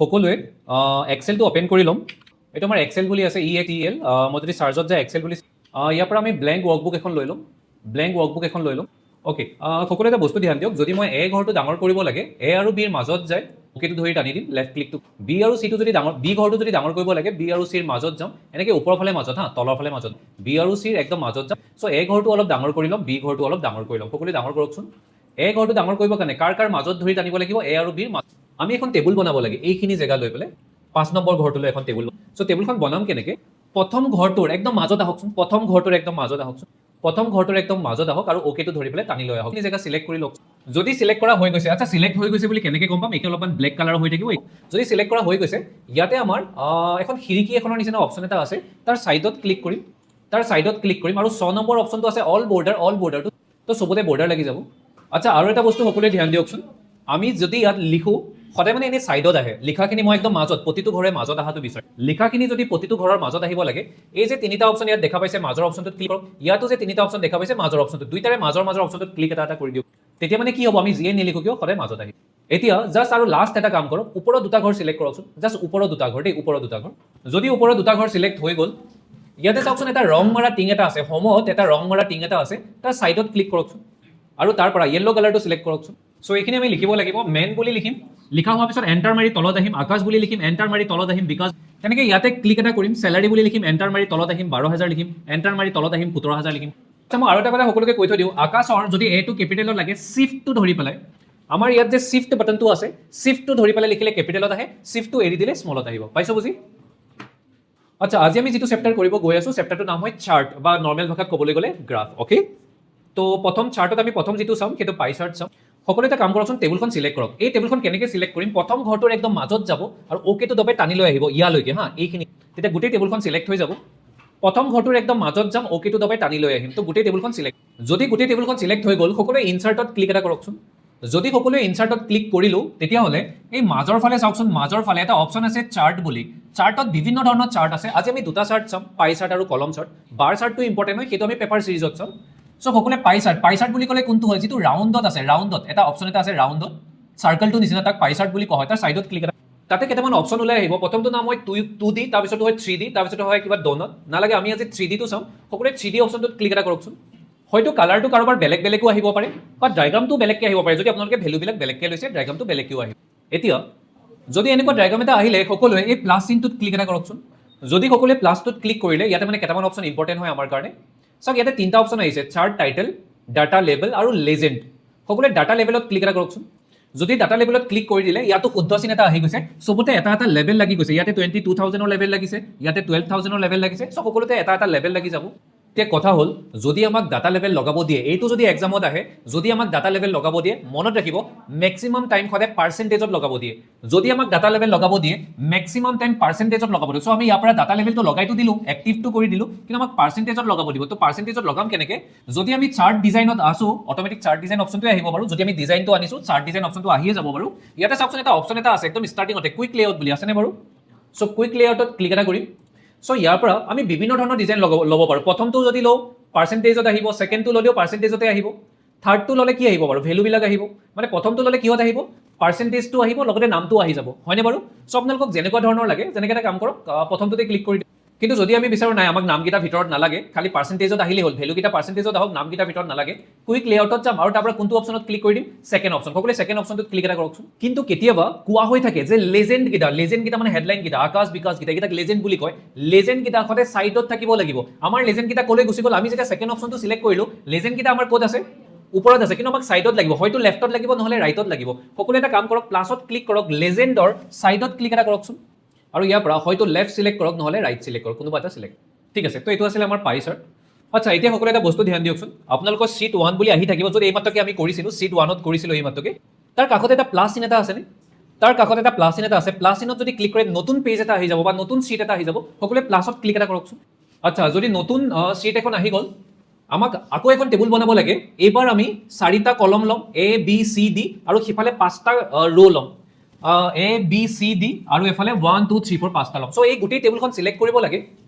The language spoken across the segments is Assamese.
সকলোৱে এক্সেলটো অপেন কৰি ল'ম। এইটো আমাৰ এক্সেল বুলি আছে EXEL। মই যদি চাৰ্জত যায় এক্সেল বুলি ইয়াৰ পৰা আমি ব্লেংক ৱৰ্কবুক এখন লৈ ল'ম। অ'কে, সকলোৱে এটা বস্তু ধ্যান দিয়ক, যদি মই এ ঘৰটো ডাঙৰ কৰিব লাগে এ আৰু বিৰ মাজত যায় অ'কেটো ধৰি টানি দিম লেফ্ট ক্লিকটো। বি আৰু চিটো যদি বি ঘৰটো যদি ডাঙৰ কৰিব লাগে বি আৰু চিৰ মাজত যাম, এনেকৈ ওপৰৰ ফালে মাজত তলৰ ফালে মাজত, বি আৰু চিৰ একদম মাজত যাম। চ' এ ঘৰটো অলপ ডাঙৰ কৰি ল'ম, বি ঘৰটো অলপ ডাঙৰ কৰি ল'ম। সকলোৱে ডাঙৰ কৰকচোন। এ ঘৰটো ডাঙৰ কৰিবৰ কাৰণে কাৰ মাজত ধৰি টানিব লাগিব, এ আৰু বিৰ মাজত। আমি এখন টেবুল বনাব লাগে এইখিনি জেগা লৈ পেলাই 5 নম্বৰ ঘৰটোলৈ এখন টেবুল। চ' টেবুলখন বনাম কেনেকৈ, প্ৰথম ঘৰটোৰ একদম মাজত আহকচোন, প্ৰথম ঘৰটোৰ একদম মাজত আহক আৰু অ'কেটো ধৰি পেলাই টানি লৈ আহক। এই জেগা চিলেক্ট কৰি লওক। যদি চিলেক্ট কৰা হৈ গৈছে, আচ্ছা চিলেক্ট হৈ গৈছে বুলি কেনেকৈ গম পাম, এইটো অলপমান ব্লেক কালাৰ হৈ থাকিব। যদি চিলেক্ট কৰা হৈ গৈছে, ইয়াতে আমাৰ এখন খিৰিকী এখনৰ নিচিনা অপশ্যন এটা আছে, তাৰ ছাইডত ক্লিক কৰিম আৰু 6 নম্বৰ অপশ্যনটো আছে অল বৰ্ডাৰটো তো চবতে বৰ্ডাৰ লাগি যাব। আচ্ছা আৰু এটা বস্তু সকলোৱে ধ্যান দিয়কচোন, আমি যদি ইয়াত লিখোঁ সদায় মানে এনেই ছাইডত আহে লিখাখিনি, মই একদম মাজত প্ৰতিটো ঘৰে মাজত অহাটো বিচাৰোঁ। লিখাখিনি যদি প্ৰতিটো ঘৰৰ মাজত আহিব লাগে, এই যে তিনিটা অপশ্যন ইয়াত দেখা পাইছে মাজৰ অপশ্যনটোত ক্লিক কৰক, ইয়াতো যে তিনিটা অপশ্যন দেখা পাইছে মাজৰ অপশ্যনটোত, দুইটাৰে মাজৰ অপশ্যনটোত ক্লিক এটা কৰি দিয়ক। তেতিয়া মানে কি হ'ব, আমি যিয়ে নিলিখো কিয় সদায় মাজত আহিব। এতিয়া জাষ্ট আৰু লাষ্ট এটা কাম কৰক, ওপৰৰ দুটা ঘৰ চিলেক্ট কৰকচোন, জাষ্ট ওপৰৰ দুটা ঘৰ যদি ওপৰৰ দুটা ঘৰ চিলেক্ট হৈ গ'ল, ইয়াতে চাওকচোন এটা ৰং মাৰা টিং এটা আছে, হোমত এটা ৰং মাৰা টিং এটা আছে, তাৰ ছাইডত ক্লিক কৰকচোন আৰু তাৰ পৰা য়েল্ল' কালাৰটো চিলেক্ট কৰকচোন। চ' এইখিনি আমি লিখিব লাগিব, মেন বুলি লিখিম, লিখা হোৱাৰ পিছত এণ্টাৰ মাৰি তলত আহিম, আকাশ বুলি লিখিম, এণ্টাৰ মাৰি তলত আহিম, বিকাশ তেনেকৈ ইয়াতে ক্লিক এটা কৰিম, চেলাৰী বুলি লিখিম, এণ্টাৰ মাৰি তলত আহিম, 12,000 লিখিম, এণ্টাৰ মাৰি তলত আহিম, 17,000 লিখিম। আচ্ছা মই আৰু এটা কথা সকলোকে কৈ থৈ দিওঁ, আকাশৰ যদি এটো কেপিটেলত লাগে চিফ্টটো ধৰি পেলাই, আমাৰ ইয়াত যে চিফ্ট বাটনটো আছে, চিফ্টটো ধৰি পেলাই লিখিলে কেপিটেলত আহে, চিফ্টটো এৰি দিলে স্মলত আহিব। পাইছো বুজি? আচ্ছা আজি আমি যিটো চেপ্টাৰ কৰিব গৈ আছো, চেপ্টাৰটোৰ নাম হয় চাৰ্ট বা নৰ্মেল ভাষাত ক'বলৈ গ'লে গ্ৰাফ। অ'কে, তো প্ৰথম চাৰ্টত আমি প্ৰথম যিটো চাম সেইটো পাই চাৰ্ট চাম। সকলোৱে এটা কাম কৰকচোন, টেবুলখন চিলেক্ট কৰক। এই টেবুলখন কেনেকৈ চিলেক্ট কৰিম, প্ৰথম ঘৰটোৰ একদম মাজত যাব আৰু অ'কেটো দবাই টানি লৈ আহিব ইয়ালৈকে এইখিনি, তেতিয়া গোটেই টেবুলখন চিলেক্ট হৈ যাব। প্ৰথম ঘৰটোৰ একদম মাজত যাম, অ'কেটো দবাই টানি লৈ আহিম, তো গোটেই টেবুলখন চিলেক্ট। যদি গোটেই টেবুলখন চিলেক্ট হৈ গ'ল, সকলোৱে ইনচাৰ্টত ক্লিক এটা কৰকচোন। যদি সকলোৱে ইনচাৰ্টত ক্লিক কৰিলোঁ, তেতিয়াহ'লে এই মাজৰ ফালে চাওকচোন, মাজৰ ফালে এটা অপশ্যন আছে চাৰ্ট বুলি। চাৰ্টত বিভিন্ন ধৰণৰ চাৰ্ট আছে, আজি আমি দুটা চাৰ্ট চাম, পাই চাৰ্ট আৰু কলম চাৰ্ট। বাৰ চাৰ্টটো ইম্পৰ্টেণ্ট হয়, সেইটো আমি পেপাৰ চিৰিজত চাম। চ' সকলোৱে পাই চাৰ্ট বুলি ক'লে কোনটো হয়, যিটো ৰাউণ্ডত আছে, ৰাউণ্ডত এটা অপশ্যন এটা আছে, ৰাউণ্ডত চাৰ্কলটো নিচিনা, তাক পাই চাৰ্ট বুলি কোৱা হয়। তাৰ ছাইডত ক্লিক এটা, তাতে কেইটামান অপশ্যন ওলাই আহিব। প্ৰথমটো নাম হয় 2D, তাৰপিছতো হয় 3D, তাৰপিছতো হয় কিবা ড'নট। নালাগে আমি আজি 3Dটো চাম। সকলোৱে 3D অপশ্যনটোত ক্লিক এটা কৰকচোন। হয়তো কালাৰটো কাৰোবাৰ বেলেগো আহিব পাৰে বা ডায়গ্ৰামটো বেলেগকৈ আহিব পাৰে, যদি আপোনালোকে ভেলুবিলাক বেলেগকৈ লৈছে ডায়গ্ৰামটো বেলেগকৈও আহিব। এতিয়া যদি এনেকুৱা ডায়গ্ৰাম এটা আহিলে, সকলোৱে এই প্লাছ চিনটোত ক্লিক এটা কৰকচোন। যদি সকলোৱে প্লাছটোত ক্লিক কৰিলে, ইয়াতে মানে কেইটামান অপশ্যন ইম্পৰ্টেণ্ট হয় আমাৰ কাৰণে। চাওক ইয়াতে তিনিটা অপশ্যন আহিছে, চাৰ্ট টাইটেল, ডাটা লেবেল আৰু লেজেণ্ড। সকলোৱে ডাটা লেবেলত ক্লিক এটা কৰকচোন। যদি ডাটা লেবেলত ক্লিক কৰি দিলে, ইয়াতো শুদ্ধ চিন এটা আহি গৈছে, চবতে এটা এটা লেবেল লাগি গৈছে। ইয়াতে 22,000ৰ লেবেল লাগিছে, ইয়াতে 12,000ৰ লেবেল লাগিছে, চ' সকলোতে এটা এটা লেবেল লাগি যাব। এতিয়া কথা হ'ল, যদি আমাক ডাটা লেভেল লগাব দিয়ে, এইটো যদি এক্সামত আহে, যদি আমাক ডাটা লেভেল লগাব দিয়ে, মনত ৰাখিব মেক্সিমাম টাইম সদায় পাৰ্চেণ্টেজত লগাব দিয়ে। যদি আমাক ডাটা লেভেল লগাব দিয়ে, মেক্সিমাম টাইম পাৰ্চেণ্টেজত লগাব দিয়ে। চ' আমি ইয়াৰ পৰা ডাটা লেভেলটো লগাইতো দিলোঁ, এক্টিভটো কৰি দিলোঁ, কিন্তু আমাক পাৰ্চেণ্টেজত লগাব দিব। তো পাৰ্চেণ্টেজত লগাম কেনেকৈ, যদি আমি চাৰ্ট ডিজাইনত আছোঁ, অট'মেটিক চাৰ্ট ডিজাইন অপশ্যনটোৱে আহিব বাৰু। যদি আমি ডিজাইনটো আনিছোঁ, চাৰ্ট ডিজাইন অপশ্যনটো আহিয়ে যাব বাৰু। ইয়াতে চাওকচোন এটা অপশ্যন এটা আছে একদম ষ্টাৰ্টিঙতে, কুইক লেআউট বুলি আছেনে বাৰু। চ' কুইক লেআউটত ক্লিক এটা কৰিম। চ' ইয়াৰ পৰা আমি বিভিন্ন ধৰণৰ ডিজাইন ল'ব পাৰোঁ। প্ৰথমটো যদি লওঁ পাৰ্চেণ্টেজত আহিব, ছেকেণ্ডটো ল'লেও পাৰ্চেণ্টেজতে আহিব, থাৰ্ডটো ল'লে কি আহিব বাৰু, ভেলুবিলাক আহিব। মানে প্ৰথমটো ল'লে কিহত আহিব, পাৰ্চেণ্টেজটো আহিব, লগতে নামটো আহি যাব, হয়নে বাৰু। চ' আপোনালোকক যেনেকুৱা ধৰণৰ লাগে তেনেকৈ এটা কাম কৰক, প্ৰথমটোতে ক্লিক কৰি দিওঁ। কিন্তু যদি আমি বিচাৰোঁ নাই আমাক নামকেইটা ভিতৰত নালাগে, খালি পাৰ্চেণ্টেজত আহিলেই হ'ল, ভেলুকেইটা পাৰ্চেণ্টেজত আহক, নামকেইটা ভিতৰত নালাগে, কুইক লেআউটত যাম আৰু তাৰ পৰা কোনটো অপশ্যনত ক্লিক কৰি দিম, ছেকেণ্ড অপশ্যন। সকলোৱে ছেকেণ্ড অপশ্যনটোত ক্লিক এটা কৰকচোন। কিন্তু কেতিয়াবা কোৱা হৈ থাকে যে লেজেণ্ডকেইটা মানে হেডলাইনকেইটা, আকাশ বিকাশকেইটা, এইকেইটাক লেজেণ্ড বুলি কয়। লেজেণ্ডকেইটা সদায় ছাইডত থাকিব লাগিব। আমাৰ লেজেণ্ডকেইটা ক'লৈ গুচি গ'ল, আমি যেতিয়া ছেকেণ্ড অপশ্যনটো চিলেক্ট কৰিলোঁ, লেজেণ্ডকেইটা আমাৰ ক'ত আছে, ওপৰত আছে, কিন্তু আমাক ছাইডত লাগিব, হয়তো লেফ্টত লাগিব নহ'লে ৰাইটত লাগিব। সকলোৱে এটা কাম কৰক, প্লাছত ক্লিক কৰক, লেজেণ্ডৰ ছাইডত ক্লিক এটা কৰকচোন আৰু ইয়াৰ পৰা হয়তো লেফ্ট চিলেক্ট কৰক নহ'লে ৰাইট চিলেক্ট কৰক, কোনোবা এটা চিলেক্ট। ঠিক আছে, তো এইটো আছিলে আমাৰ পাই চাৰ্ট। আচ্ছা এতিয়া সকলোৱে এটা বস্তু ধ্যান দিয়কচোন, আপোনালোকৰ শ্বীট 1 বুলি আহি থাকিব, যদি এইমাত্ৰকে আমি কৰিছিলোঁ, শ্বীট 1ত কৰিছিলোঁ এইমাত্ৰকে, তাৰ কাষত এটা প্লাছ চিন এটা আছেনে, তাৰ কাষত এটা প্লাছ চিন এটা আছে, প্লাছ চিনত যদি ক্লিক কৰে নতুন পেজ এটা আহি যাব বা নতুন শ্বীট এটা আহি যাব। সকলোৱে প্লাছত ক্লিক এটা কৰকচোন। আচ্ছা যদি নতুন শ্বীট এখন আহি গ'ল, আমাক আকৌ এখন টেবুল বনাব লাগে। এইবাৰ আমি 4টা কলম ল'ম, ABCD আৰু সিফালে 5টা ৰ' ল'ম, ABCD আৰু এফালে 1 2 3 4 5টা ল'ম। চ' এই গোটেই টেবুলখন চিলেক্ট কৰিব লাগে।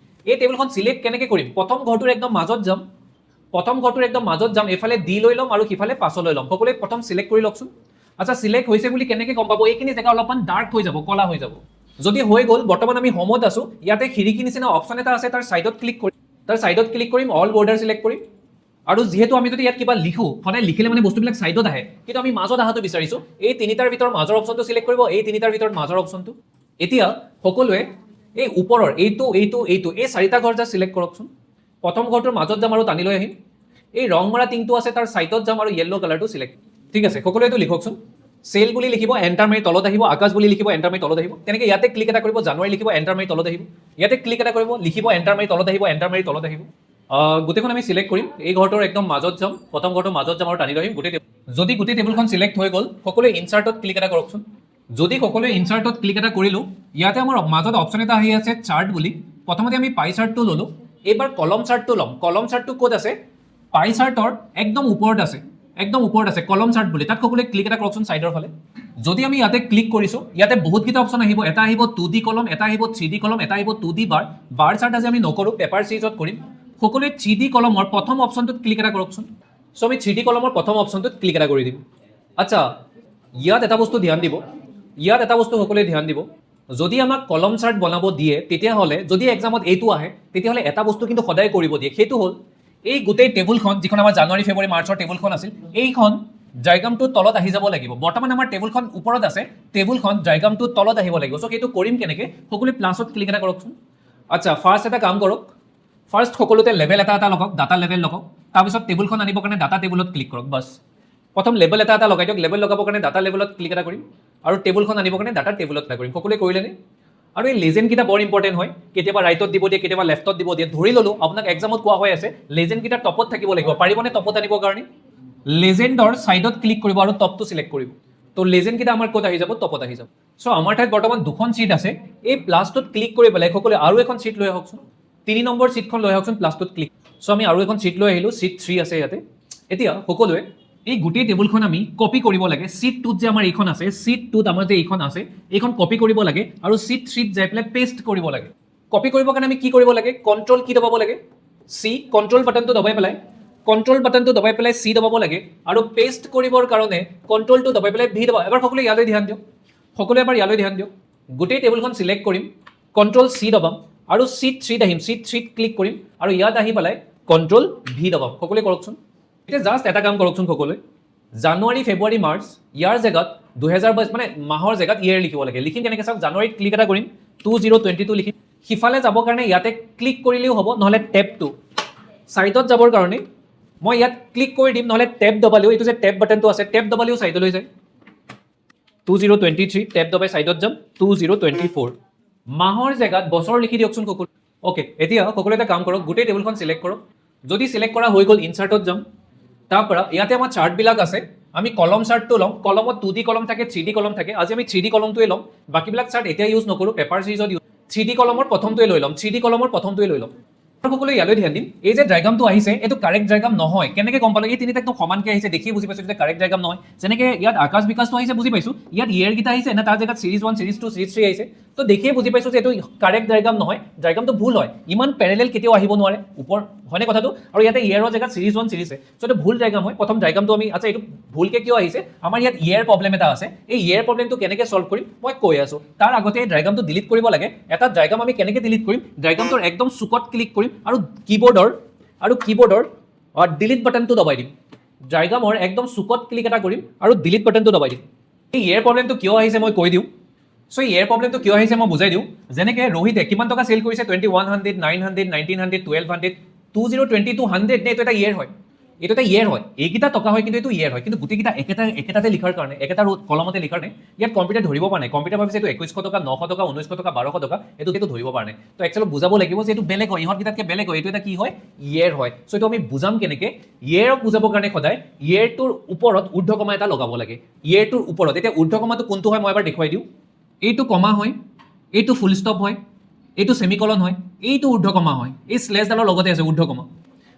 এই টেবুলখন চিলেক্ট কেনেকৈ কৰিম, প্ৰথম ঘৰটোৰ একদম মাজত যাম, এফালে D লৈ ল'ম আৰু সিফালে 5 লৈ ল'ম। সকলোৱে প্ৰথম চিলেক্ট কৰি লওকচোন। আচ্ছা সিলেক্ট হৈছে বুলি কেনেকৈ গম পাব? এইখিনি জেগা অলপমান ডাৰ্ক হৈ যাব, কলা হৈ যাব। যদি হৈ গ'ল, বৰ্তমান আমি হোমত আছোঁ, ইয়াতে খিৰিকী নিচিনা অপশ্যন এটা আছে, তাৰ ছাইডত ক্লিক কৰিম, অল বৰ্ডাৰ চিলেক্ট কৰিম। আৰু যিহেতু আমি যদি ইয়াত কিবা লিখোঁ, সদায় লিখিলে মানে বস্তুবিলাক ছাইডত আহে, কিন্তু আমি মাজত অহাটো বিচাৰিছোঁ, এই তিনিটাৰ ভিতৰত মাজৰ অপশ্যনটো চিলেক্ট কৰিব, এই তিনিটাৰ ভিতৰত মাজৰ অপশ্যনটো। এতিয়া সকলোৱে এই ওপৰৰ এইটো এই চাৰিটা ঘৰ যা চিলেক্ট কৰকচোন। প্ৰথম ঘৰটোৰ মাজত যাম আৰু টানি লৈ আহিম। এই ৰং মৰা টিংটো আছে, তাৰ ছাইডত যাম আৰু য়েল্ল' কালাৰটো চিলেক্ট। ঠিক আছে, সকলোৱে এইটো লিখকচোন। চেল বুলি লিখিব, এণ্টাৰ মাৰি তলত আহিব। আকাশ বুলি লিখিব, এণ্টাৰ মাৰি তলত আহিব। তেনেকৈ ইয়াতে ক্লিক এটা কৰিব, জানুৱাৰী লিখিব, এণ্টাৰ মাৰি তলত আহিব। ইয়াতে ক্লিক এটা কৰিব, লিখিব, এণ্টাৰ মাৰি তলত আহিব, এণ্টাৰ মাৰি তলত আহিব। গোটেইখন আমি চিলেক্ট কৰিম। এই ঘৰটোৰ একদম মাজত যাম, প্ৰথম ঘৰটোৰ মাজত যাম আৰু টানি লৈ আহিম গোটেই টেবুল। যদি গোটেই টেবুলখন চিলেক্ট হৈ গ'ল, সকলোৱে ইনচাৰ্টত ক্লিক এটা কৰকচোন। যদি সকলোৱে ইনচাৰ্টত ক্লিক এটা কৰিলোঁ, ইয়াতে আমাৰ মাজত অপশ্যন এটা আহি আছে চাৰ্ট বুলি। প্ৰথমতে আমি পাই চাৰ্টটো ল'লোঁ, এইবাৰ কলম চাৰ্টটো ল'ম। কলম চাৰ্টটো ক'ত আছে? পাই চাৰ্টৰ একদম ওপৰত আছে, কলম চাৰ্ট বুলি। তাত সকলোৱে ক্লিক এটা কৰকচোন চাইডৰ ফালে। যদি আমি ইয়াতে ক্লিক কৰিছোঁ, ইয়াতে বহুতকেইটা অপশ্যন আহিব। এটা আহিব 2D কলম, এটা আহিব 3D কলম, এটা আহিব 2D বাৰ। বাৰ চাৰ্ট আজি আমি নকৰোঁ, পেপাৰ চিৰিজত কৰিম। সকলোৱে 3D কলমৰ প্ৰথম অপশ্যনটোত ক্লিক এটা কৰকচোন। চ' আমি 3D কলমৰ প্ৰথম অপশ্যনটোত ক্লিক এটা কৰি দিম। আচ্ছা, ইয়াত এটা বস্তু ধ্যান দিব, সকলোৱে ধ্যান দিব। যদি আমাক কলম চাৰ্ট বনাব দিয়ে, তেতিয়াহ'লে যদি এক্সামত এইটো আহে, তেতিয়াহ'লে এটা বস্তু কিন্তু সদায় কৰিব দিয়ে, সেইটো হ'ল এই গোটেই টেবুলখন, যিখন আমাৰ জানুৱাৰী ফেব্ৰুৱাৰী মাৰ্চৰ টেবুলখন আছিল, এইখন ডায়েগ্ৰামটোৰ তলত আহি যাব লাগিব। বৰ্তমান আমাৰ টেবুলখন ওপৰত আছে, টেবুলখন ডায়েগ্ৰামটোৰ তলত আহিব লাগিব। চ' সেইটো কৰিম কেনেকৈ? সকলোৱে প্লাছত ক্লিক এটা কৰকচোন। আচ্ছা, ফাৰ্ষ্ট এটা কাম কৰক। ফাৰ্ষ্ট সকলোতে লেভেল এটা লগাওক, ডাটা লেভেল লগাওক। তাৰপিছত টেবুলখন আনিবৰ কাৰণে ডাটা টেবুলত ক্লিক কৰক। বাছ, প্ৰথম লেভেল এটা লগাই দিয়ক। লেভেল লগাবৰ কাৰণে ডাটা লেভেলত ক্লিক এটা কৰিম আৰু টেবুলখন আনিবৰ কাৰণে ডাটা টেবুলত ক্লিক কৰিম। সকলোৱে কৰিলেনে? আৰু এই লেজেণ্ডকেইটা বৰ ইম্পৰ্টেণ্ট হয়। কেতিয়াবা ৰাইটত দিব দিয়ে, কেতিয়াবা লেফ্টত দিব দিয়ে। ধৰি ল'লোঁ আপোনাক এক্সামত কোৱা হৈ আছে লেজেণ্ডকেইটা টপত থাকিব লাগিব। পাৰিবনে টপত আনিবৰ কাৰণে? লেজেণ্ডৰ ছাইডত ক্লিক কৰিব আৰু টপটো চিলেক্ট কৰিব। তো লেজেণ্ডকেইটা আমাৰ ক'ত আহি যাব? টপত আহি যাব। চ' আমাৰ ঠাইত বৰ্তমান দুখন চিট আছে। এই প্লাছটোত ক্লিক কৰি পেলাই সকলোৱে আৰু এখন চিট লৈ আহকচোন। 3 নম্বৰ চিটখন লৈ আহকচোন, প্লাছটোত ক্লিক। চ' আমি আৰু এখন চিট লৈ আহিলোঁ, চিট 3 আছে ইয়াতে। এতিয়া সকলোৱে এই গোটেই টেবুলখন আমি কপি কৰিব লাগে। চিট 2ত যে আমাৰ এইখন আছে, চিট 2ত আমাৰ যে এইখন আছে, এইখন কপি কৰিব লাগে আৰু চিট 3ত যাই পেলাই পেষ্ট কৰিব লাগে। কপি কৰিবৰ কাৰণে আমি কি কৰিব লাগে? কণ্ট্ৰল কি দবাব লাগে? চি। কণ্ট্ৰল বাটনটো দবাই পেলাই চি দবাব লাগে। আৰু পেষ্ট কৰিবৰ কাৰণে কণ্ট্ৰলটো দবাই পেলাই ভি দবাব। এবাৰ সকলোৱে ইয়ালৈ ধ্যান দিয়ক, গোটেই টেবুলখন চিলেক্ট কৰিম, কণ্ট্ৰল চি দবাম আৰু চিট 3ত আহিম, চিট 3ত ক্লিক কৰিম আৰু ইয়াত আহি পেলাই কণ্ট্ৰল ভি দবাম। সকলোৱে কৰকচোন। এতিয়া জাষ্ট এটা কাম কৰকচোন সকলোৱে, জানুৱাৰী ফেব্ৰুৱাৰী মাৰ্চ ইয়াৰ জেগাত 2022 মানে মাহৰ জেগাত ইয়েৰ লিখিব লাগে। লিখিম কেনেকৈ চাওক, জানুৱাৰীত ক্লিক এটা কৰিম, 2022 লিখিম। সিফালে যাবৰ কাৰণে ইয়াতে ক্লিক কৰিলেও হ'ব, নহ'লে টেপ 2। ছাইডত যাবৰ কাৰণে মই ইয়াত ক্লিক কৰি দিম, নহ'লে টেপ দবালেও, এইটো যে টেপ বাটনটো আছে, টেপ দবালেও ছাইডলৈ যায়। 2023 টেপ দবাই ছাইডত যাম, 2024 মাহৰ জেগাত বছৰ লিখি দিয়কচোন সকলো। অ'কে, এতিয়া সকলোৱে এটা কাম কৰক, গোটেই টেবুলখন চিলেক্ট কৰক। যদি চিলেক্ট কৰা হৈ গ'ল, ইনচাৰ্টত যাম। তাৰ পৰা ইয়াতে আমাৰ চাৰ্টবিলাক আছে, আমি কলম চাৰ্টটো ল'ম। কলমত 2D কলম থাকে, 3D কলম থাকে। আজি আমি 3D কলমটোৱে ল'ম, বাকীবিলাক চাৰ্ট এতিয়া ইউজ নকৰোঁ, পেপাৰ চিৰিজত ইউজ। 3D কলমৰ প্ৰথমটোৱে লৈ ল'ম। সকলোৱে ইয়ালৈ ধ্যান দিম। এই যে ডায়েগ্ৰামটো আহিছে, এইটো কাৰেক্ট ডায়েগ্ৰাম নহয়। কেনেকৈ গম পালোঁ? এই তিনিটা একদম সমানকৈ আহিছে, দেখিয়ে বুজি পাইছোঁ যে কাৰেক্ট ডায়েগ্ৰাম নহয়। যেনেকৈ ইয়াত আকাশ বিকাশটো আহিছে, বুজি পাইছোঁ। ইয়াত ইয়েৰকেইটা আহিছে নে তাৰ জেগাত চিৰিজ 1, চিৰিজ 2, চিৰিজ 3 আহিছে। তো দেখিয়ে বুজি পাইছোঁ যে এইটো কাৰেক্ট ডায়েগ্ৰাম নহয়, ডায়েগ্ৰামটো ভুল হয়। ইমান পেৰেলেল কেতিয়াও আহিব নোৱাৰে ওপৰ, হয়নে কথাটো? আৰু ইয়াতে ইয়েৰৰ জেগাত চিৰিজ 1, চিৰিজ চ' এইটো ভুল ডায়েগ্ৰাম হয়। প্ৰথম ডায়েগ্ৰামটো আমি, আচ্ছা এইটো ভুলকৈ কিয় আহিছে? আমাৰ ইয়াত ইয়েৰ প্ৰব্লেম এটা আছে। এই ইয়েৰ প্ৰব্লেমটো কেনেকৈ ছল্ভ কৰিম মই কৈ আছোঁ। তাৰ আগতে এই ডায়েগ্ৰামটো ডিলিট কৰিব লাগে। এটা ডায়েগ্ৰাম আমি কেনেকৈ ডিলিট কৰিম? ডায়েগ্ৰামটোৰ একদম চুকত ক্লিক কৰিম আৰু কীবৰ্ডৰ ডিলিট বাটনটো দবাই দিম। ডায়েগ্ৰামৰ একদম চুকত ক্লিক এটা কৰিম আৰু ডিলিট বাটনটো দবাই দিম। এই ইয়েৰ প্ৰব্লেমটো কিয় আহিছে মই কৈ দিওঁ। চ' ইয়েৰ প্ৰব্লেমটো কিয় আহিছে মই বুজাই দিওঁ। যেনেকৈ ৰোহিতে কিমান টকা চেল কৰিছে? 2100, 900, 1900, 1200, 2022 100 নে? এইটো এটা ইয়েৰ হয়, এইকেইটা টকা হয়, কিন্তু এইটো ইয়েৰ হয়। কিন্তু গোটেইকেইটা একেটাতে লিখাৰ কাৰণে, একেটা কলমতে লিখাৰ কাৰণে ইয়াত কম্পিউটাৰ ধৰিব পৰা নাই। কম্পিউটাৰ ভাবিছে এইটো 2100 টকা, 900 টকা, 1900 টকা, 1200 টকা, এইটো ধৰিব পৰা নাই। তো এক্সেলক বুজাব লাগিব যে এইটো বেলেগ হয়, ইহঁতকেইটাতকৈ বেলেগ হয়, এইটো এটা কি হয়? ইয়েৰ হয়। চ' এইটো আমি বুজাম কেনেকৈ? ইয়েৰক বুজাবৰ কাৰণে সদায় ইয়েৰটোৰ ওপৰত ঊৰ্ধ্বকমা এটা লগাব লাগে। ইয়েৰটোৰ ওপৰত, এতিয়া ঊৰ্ধ্বকমাটো কোনটো হয় মই এবাৰ দেখুৱাই দিওঁ। এইটো কমা হয়, এইটো ফুল ষ্টপ হয়, এইটো ছেমিকলন হয়, এইটো ঊৰ্ধ্বকমা হয়, এই শ্লেছডালৰ লগতে আছে ঊৰ্ধ্বকমা।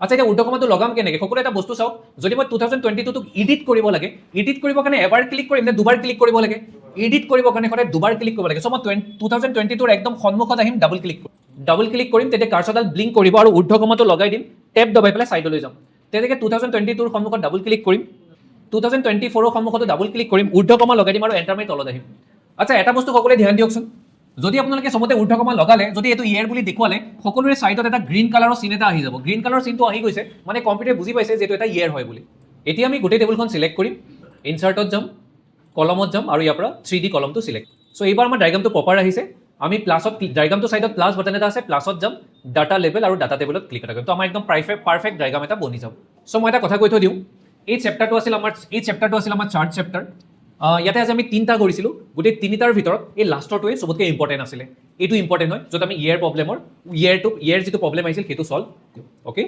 আচ্ছা, এতিয়া ঊৰ্ধ্বকমাটো লগাম কেনেকৈ? সকলোৱে এটা বস্তু চাওক, যদি মই 2022টোক এডিট কৰিব লাগে, এডিট কৰিবৰ কাৰণে এবাৰ ক্লিক কৰিম নে দুবাৰ ক্লিক কৰিব লাগে? এডিট কৰিবৰ কাৰণে সদায় দুবাৰ ক্লিক কৰিব লাগে। চ' মই 2022টোৰ একদম সন্মুখত আহিম, ডাবল ক্লিক কৰিম, তেতিয়া কাৰ্চৰডাল ব্লিংক কৰিব আৰু ঊৰ্ধ্বকমাটো লগাই দিম, টেপ দবাই পেলাই ছাইডলৈ যাম। তেনেকৈ 2022টোৰ সন্মুখত ডাবল ক্লিক কৰিম, 2024 সন্মুখতো ডাবল ক্লিক কৰিম, ঊৰ্ধ্বকমা লগাই দিম আৰু এণ্টাৰ মাৰি তলত আহিম। আচ্ছা, এটা বস্তু সকলোৱে ধ্যান দিয়কচোন, যদি আপোনালোকে চবতে ঊৰ্ধ্বকমা লগালে, যদি এইটো ইয়েৰ বুলি দেখুৱালে, সকলোৰে ছাইডত এটা গ্ৰীণ কালাৰৰ চিন এটা আহি যাব। গ্ৰীণ কালাৰৰ চিনটো আহি গৈছে, মানে কম্পিউটাৰে বুজি পাইছে যে এইটো এটা ইয়েৰ হয় বুলি। এতিয়া আমি গোটেই টেবুলখন চিলেক্ট কৰিম, ইনচাৰ্টত যাম, কলমত যাম আৰু ইয়াৰ পৰা 3D কলমটো চিলেক্ট। চ' এইবাৰ আমাৰ ডায়গ্ৰামটো প্ৰপাৰ আহিছে। আমি প্লাছত, ডায়গ্ৰামটো ছাইডত প্লাছ বাটন এটা আছে, প্লাছত যাম, ডাটা লেভেল আৰু ডাটা টেবুলত ক্লিক এটা কৰিম। তো আমাৰ একদম পাৰফেক্ট ডায়গ্ৰাম এটা বনি যাব। চ' মই এটা কথা কৈ থৈ দিওঁ, এই চেপ্টাৰটো আছিল আমাৰ চাৰ্ট চেপ্টাৰ। ইয়াতে আজি আমি 3টা কৰিছিলোঁ, গোটেই 3টাৰ ভিতৰত এই লাষ্টৰটোৱে চবতকৈ ইম্পৰ্টেণ্ট আছিলে। এইটো ইম্পৰ্টেণ্ট হয়, য'ত আমি ইয়েৰ যিটো প্ৰব্লেম আহিছিল সেইটো ছল্ভ, অ'কে।